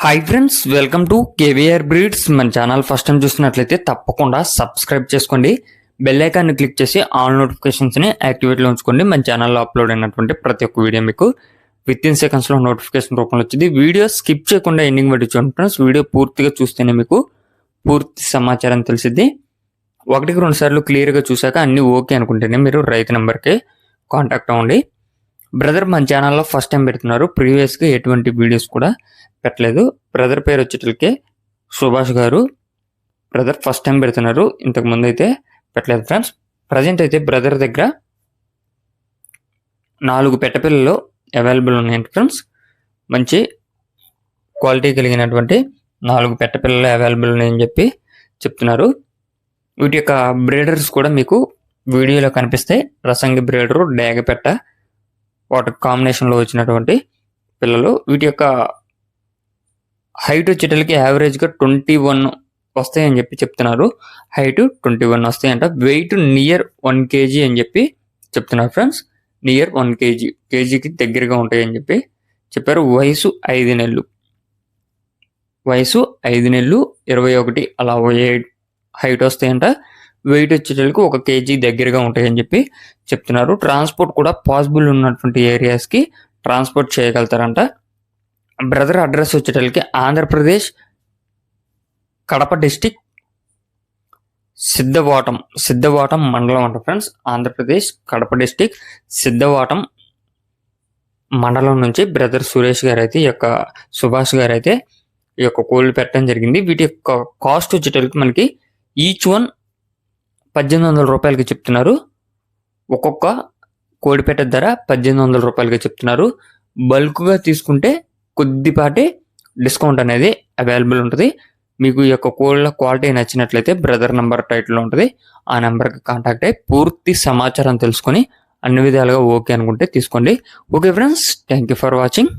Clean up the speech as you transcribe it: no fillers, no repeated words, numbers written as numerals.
Hi friends, welcome to KVR breeds. మన channel first time చూస్తున్నట్లయితే తప్పకుండా సబ్స్క్రైబ్ చేసుకోండి. బెల్ ఐకాన్ని క్లిక్ చేసి ఆల్ నోటిఫికేషన్స్ని యాక్టివేట్లో ఉంచుకోండి. మన ఛానల్లో అప్లోడ్ అయినటువంటి ప్రతి ఒక్క వీడియో మీకు విత్ ఇన్ సెకండ్స్లో నోటిఫికేషన్ రూపంలో వచ్చింది. వీడియో స్కిప్ చేయకుండా ఎండింగ్ వరకు చూడండి ఫ్రెండ్స్. వీడియో పూర్తిగా చూస్తేనే మీకు పూర్తి సమాచారం తెలిసిద్ది. ఒకటికి రెండు సార్లు క్లియర్గా చూశాక అన్నీ ఓకే అనుకుంటేనే మీరు రైతు నెంబర్కి కాంటాక్ట్ అవ్వండి. బ్రదర్ మన ఛానల్లో ఫస్ట్ టైం పెడుతున్నారు. ప్రీవియస్గా ఎటువంటి వీడియోస్ కూడా పెట్టలేదు. బ్రదర్ పేరు వచ్చేటలకే సుభాష్ గారు. బ్రదర్ ఫస్ట్ టైం పెడుతున్నారు, ఇంతకు ముందు అయితే పెట్టలేదు ఫ్రెండ్స్. ప్రజెంట్ అయితే బ్రదర్ దగ్గర 4 పెట్టపిల్లలు అవైలబుల్ ఉన్నాయండి ఫ్రెండ్స్. మంచి క్వాలిటీ కలిగినటువంటి 4 పెట్టపిల్లలు అవైలబుల్ ఉన్నాయని చెప్పి చెప్తున్నారు. వీటి యొక్క బ్రీడర్స్ కూడా మీకు వీడియోలో కనిపిస్తాయి. రసంగి బ్రీడరు, డేగపెట్ట, వాటి కాంబినేషన్లో వచ్చినటువంటి పిల్లలు. వీటి యొక్క హైట్ వచ్చేటలకి యావరేజ్గా 21 వస్తాయని చెప్పి చెప్తున్నారు. హైట్ 21 వస్తాయంట. వెయిట్ నియర్ 1 kg అని చెప్పి చెప్తున్నారు ఫ్రెండ్స్. నియర్ 1 kg, కేజీకి దగ్గరగా ఉంటాయని చెప్పి చెప్పారు. వయసు 5 నెలలు, వయసు 5 నెలలు, 21 అలా హైట్ వస్తాయంట. వెయిట్ వచ్చేటలకు 1 kg దగ్గరగా ఉంటాయని చెప్పి చెప్తున్నారు. ట్రాన్స్పోర్ట్ కూడా పాసిబుల్ ఉన్నటువంటి ఏరియాస్కి transport చేయగలుగుతారంట. Brother address వచ్చేటలకి Andhra Pradesh Kadapa district సిద్ధవాటం మండలం అంట ఫ్రెండ్స్. ఆంధ్రప్రదేశ్ కడప డిస్టిక్ సిద్ధవాటం మండలం నుంచి బ్రదర్ సురేష్ గారు అయితే ఈ యొక్క సుభాష్ గారు అయితే ఈ యొక్క కోళ్ళు పెట్టడం జరిగింది. వీటి యొక్క కాస్ట్ వచ్చేటలకి మనకి ఈచ్ వన్ 1800 రూపాయలకి చెప్తున్నారు. ఒక్కొక్క కోడిపెట్ట ధర 1800 రూపాయలకి చెప్తున్నారు. బల్క్గా తీసుకుంటే కొద్దిపాటి డిస్కౌంట్ అనేది అవైలబుల్ ఉంటుంది. మీకు ఈ యొక్క కోళ్ళ క్వాలిటీ నచ్చినట్లయితే బ్రదర్ నెంబర్ టైటిల్లో ఉంటుంది. ఆ నెంబర్కి కాంటాక్ట్ అయ్యి పూర్తి సమాచారం తెలుసుకొని అన్ని విధాలుగా ఓకే అనుకుంటే తీసుకోండి. Okay friends, thank you for watching.